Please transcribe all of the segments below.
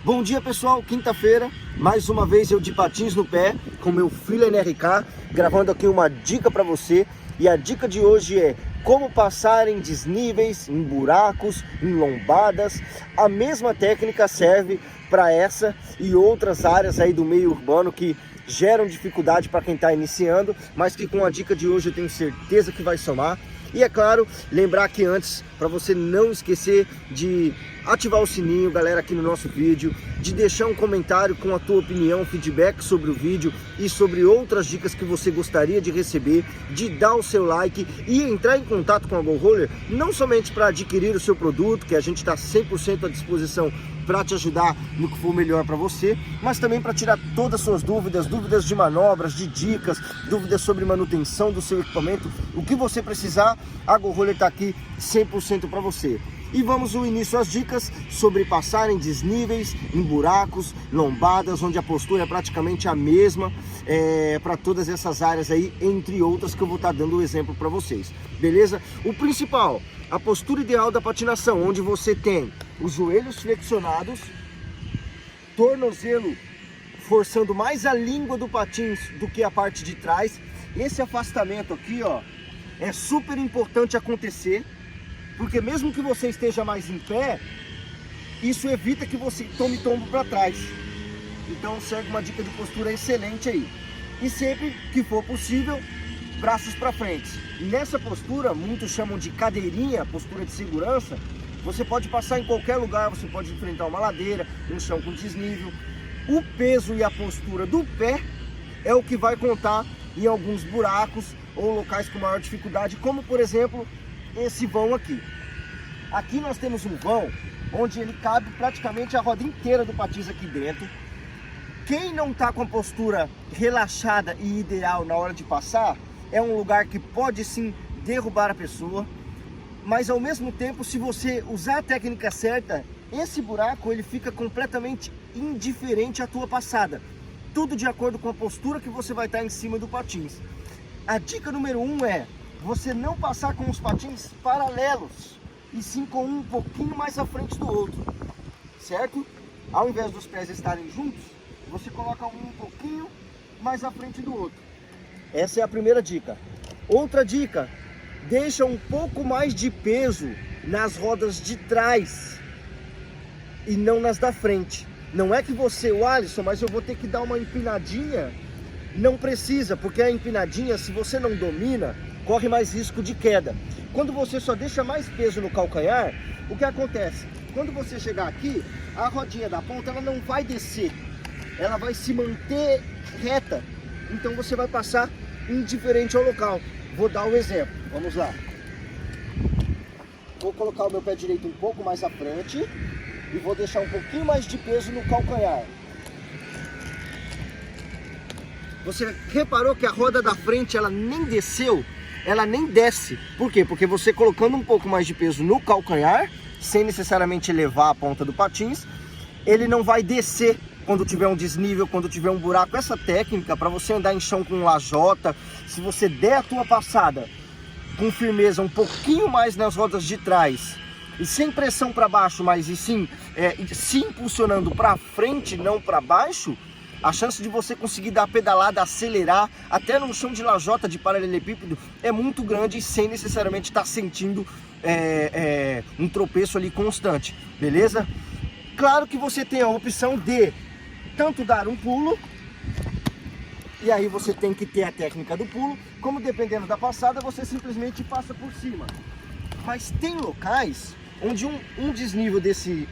Bom dia pessoal, quinta-feira, mais uma vez eu de patins no pé com meu filho NRK, gravando aqui uma dica para você. E a dica de hoje é como passar em desníveis, em buracos, em lombadas. A mesma técnica serve para essa e outras áreas aí do meio urbano que geram dificuldade para quem está iniciando, mas que com a dica de hoje eu tenho certeza que vai somar. E é claro, lembrar que antes, para você não esquecer de ativar o sininho, galera, aqui no nosso vídeo, de deixar um comentário com a tua opinião, feedback sobre o vídeo e sobre outras dicas que você gostaria de receber, de dar o seu like e entrar em contato com a Go Roller, não somente para adquirir o seu produto, que a gente está 100% à disposição para te ajudar no que for melhor para você, mas também para tirar todas as suas dúvidas de manobras, de dicas, dúvidas sobre manutenção do seu equipamento, o que você precisar, a Go Roller está aqui 100% para você. E vamos ao início às dicas sobre passar em desníveis, em buracos, lombadas, onde a postura é praticamente a mesma para todas essas áreas aí, entre outras que eu vou estar dando o exemplo para vocês, beleza? O principal, a postura ideal da patinação, onde você tem os joelhos flexionados, tornozelo forçando mais a língua do patins do que a parte de trás. Esse afastamento aqui, ó, é super importante acontecer, porque mesmo que você esteja mais em pé, isso evita que você tome tombo para trás. Então segue uma dica de postura excelente aí. E sempre que for possível, braços para frente. Nessa postura, muitos chamam de cadeirinha, postura de segurança. Você pode passar em qualquer lugar, você pode enfrentar uma ladeira, um chão com desnível. O peso e a postura do pé é o que vai contar em alguns buracos ou locais com maior dificuldade, como por exemplo esse vão aqui. Aqui nós temos um vão onde ele cabe praticamente a roda inteira do patins aqui dentro. Quem não está com a postura relaxada e ideal na hora de passar, é um lugar que pode sim derrubar a pessoa, mas ao mesmo tempo, se você usar a técnica certa, esse buraco ele fica completamente indiferente à tua passada. Tudo de acordo com a postura que você vai estar em cima do patins. A dica número 1 é você não passar com os patins paralelos, e sim com um pouquinho mais à frente do outro, certo? Ao invés dos pés estarem juntos, você coloca um pouquinho mais à frente do outro. Essa é a primeira dica. Outra dica, deixa um pouco mais de peso nas rodas de trás e não nas da frente. Não é que você, Alisson, mas eu vou ter que dar uma empinadinha. Não precisa, porque a empinadinha, se você não domina, corre mais risco de queda. Quando você só deixa mais peso no calcanhar, o que acontece? Quando você chegar aqui, a rodinha da ponta ela não vai descer, ela vai se manter reta. Então você vai passar indiferente ao local. Vou dar um exemplo, vamos lá. Vou colocar o meu pé direito um pouco mais à frente e vou deixar um pouquinho mais de peso no calcanhar. Você reparou que a roda da frente ela nem desceu? Ela nem desce. Por quê? Porque você colocando um pouco mais de peso no calcanhar, sem necessariamente elevar a ponta do patins, ele não vai descer quando tiver um desnível, quando tiver um buraco. Essa técnica, para você andar em chão com lajota, se você der a tua passada com firmeza um pouquinho mais nas rodas de trás, e sem pressão para baixo, mas e sim se impulsionando para frente, não para baixo, a chance de você conseguir dar a pedalada, acelerar, até no chão de lajota, de paralelepípedo, é muito grande, sem necessariamente estar sentindo um tropeço ali constante, beleza? Claro que você tem a opção de tanto dar um pulo, e aí você tem que ter a técnica do pulo, como dependendo da passada, você simplesmente passa por cima. Mas tem locais onde um desnível desse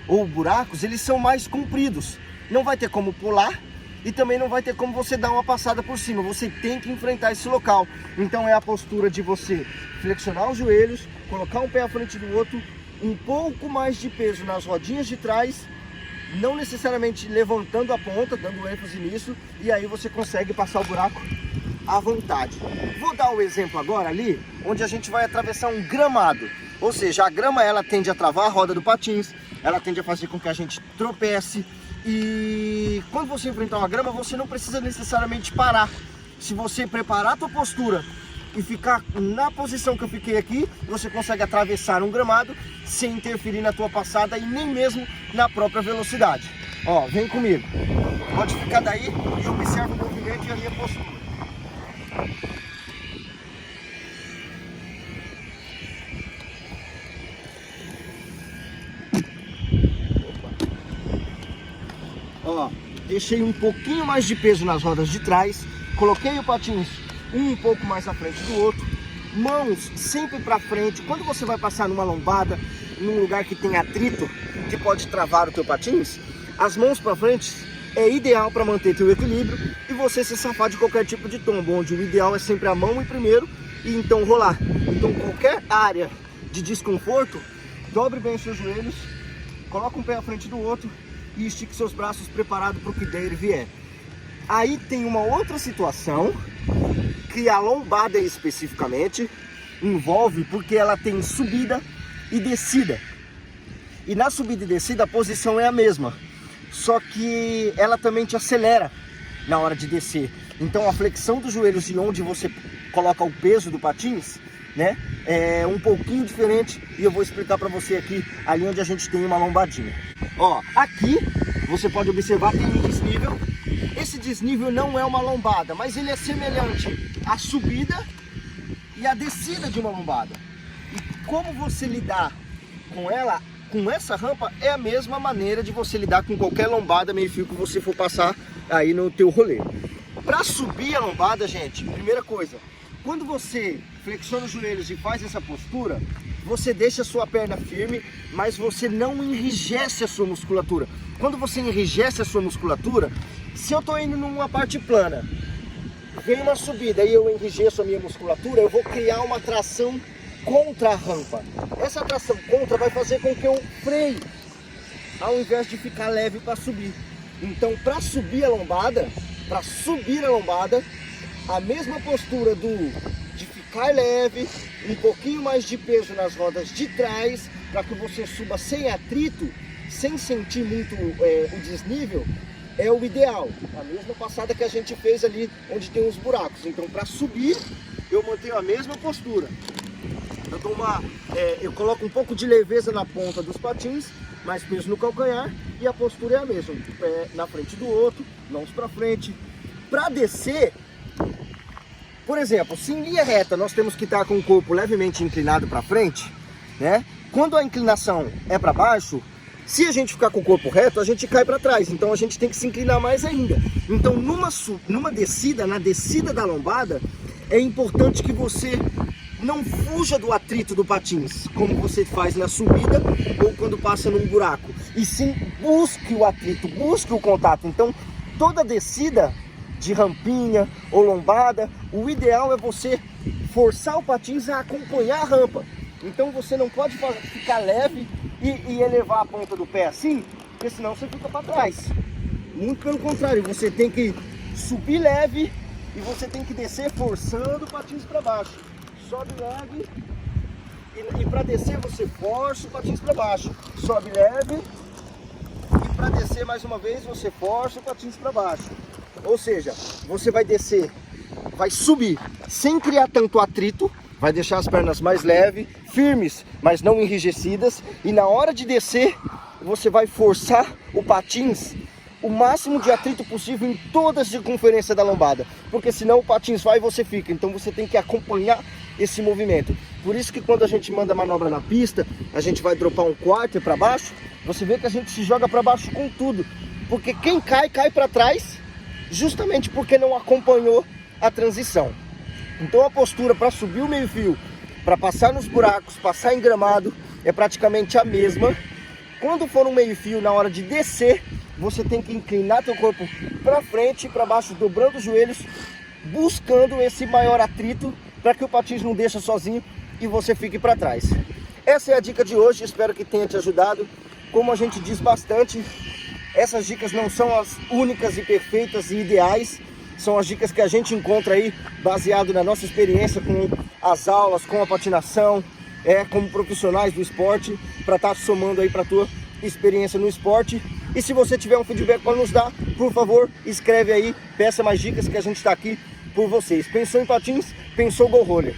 ou buracos, eles são mais compridos. Não vai ter como pular e também não vai ter como você dar uma passada por cima. Você tem que enfrentar esse local. Então é a postura de você flexionar os joelhos, colocar um pé à frente do outro, um pouco mais de peso nas rodinhas de trás, não necessariamente levantando a ponta, dando ênfase nisso, e aí você consegue passar o buraco à vontade. Vou dar o exemplo agora ali, onde a gente vai atravessar um gramado. Ou seja, a grama ela tende a travar a roda do patins, ela tende a fazer com que a gente tropece. E quando você enfrentar uma grama, você não precisa necessariamente parar. Se você preparar a tua postura e ficar na posição que eu fiquei aqui, você consegue atravessar um gramado sem interferir na tua passada e nem mesmo na própria velocidade. Ó, vem comigo. Pode ficar daí e observa o movimento e a minha postura. Ó, deixei um pouquinho mais de peso nas rodas de trás, coloquei o patins um pouco mais à frente do outro, mãos sempre para frente. Quando você vai passar numa lombada, num lugar que tem atrito, que pode travar o teu patins, as mãos para frente é ideal para manter teu equilíbrio e você se safar de qualquer tipo de tombo, onde o ideal é sempre a mão em primeiro e então rolar. Então qualquer área de desconforto, dobre bem os seus joelhos, coloca um pé à frente do outro e estique seus braços preparados para o que der e vier. Aí tem uma outra situação que a lombada especificamente envolve, porque ela tem subida e descida. E na subida e descida a posição é a mesma, só que ela também te acelera na hora de descer. Então a flexão dos joelhos e onde você coloca o peso do patins, né, é um pouquinho diferente e eu vou explicar para você aqui, ali onde a gente tem uma lombadinha. Ó, aqui você pode observar tem um desnível. Esse desnível não é uma lombada, mas ele é semelhante à subida e à descida de uma lombada. E como você lidar com ela, com essa rampa, é a mesma maneira de você lidar com qualquer lombada meio fio que você for passar aí no teu rolê. Para subir a lombada, gente, primeira coisa, quando você flexiona os joelhos e faz essa postura, você deixa a sua perna firme, mas você não enrijece a sua musculatura. Quando você enrijece a sua musculatura, se eu estou indo numa parte plana, vem uma subida e eu enrijeço a minha musculatura, eu vou criar uma tração contra a rampa. Essa tração contra vai fazer com que eu freie, ao invés de ficar leve para subir. Então, para subir a lombada, a mesma postura de ficar leve, um pouquinho mais de peso nas rodas de trás, para que você suba sem atrito, sem sentir muito o desnível, é o ideal. A mesma passada que a gente fez ali onde tem os buracos. Então, para subir, eu mantenho a mesma postura. Eu coloco um pouco de leveza na ponta dos patins, mais peso no calcanhar, e a postura é a mesma. Um pé na frente do outro, mãos para frente. Para descer, por exemplo, se em linha reta nós temos que estar com o corpo levemente inclinado para frente, né? Quando a inclinação é para baixo, se a gente ficar com o corpo reto, a gente cai para trás. Então a gente tem que se inclinar mais ainda. Então numa descida, na descida da lombada, é importante que você não fuja do atrito do patins, como você faz na subida ou quando passa num buraco. E sim, busque o atrito, busque o contato. Então toda descida de rampinha ou lombada, o ideal é você forçar o patins a acompanhar a rampa. Então você não pode ficar leve e elevar a ponta do pé assim, porque senão você fica para trás. Muito pelo contrário, você tem que subir leve e você tem que descer forçando o patins para baixo. Sobe leve e para descer você força o patins para baixo. Sobe leve e para descer mais uma vez você força o patins para baixo. Ou seja, você vai descer, vai subir sem criar tanto atrito, vai deixar as pernas mais leves, firmes, mas não enrijecidas. E na hora de descer, você vai forçar o patins o máximo de atrito possível em toda a circunferência da lombada. Porque senão o patins vai e você fica. Então você tem que acompanhar esse movimento. Por isso que quando a gente manda manobra na pista, a gente vai dropar um quarter para baixo, você vê que a gente se joga para baixo com tudo. Porque quem cai, cai para trás, justamente porque não acompanhou a transição. Então a postura para subir o meio fio, para passar nos buracos, passar em gramado, é praticamente a mesma. Quando for um meio fio, na hora de descer, você tem que inclinar teu corpo para frente e para baixo, dobrando os joelhos, buscando esse maior atrito, para que o patins não deixe sozinho e você fique para trás. Essa é a dica de hoje, espero que tenha te ajudado. Como a gente diz bastante, essas dicas não são as únicas e perfeitas e ideais, são as dicas que a gente encontra aí, baseado na nossa experiência com as aulas, com a patinação, como profissionais do esporte, para estar somando aí para a tua experiência no esporte. E se você tiver um feedback para nos dar, por favor, escreve aí, peça mais dicas, que a gente está aqui por vocês. Pensou em patins? Pensou Go Roller.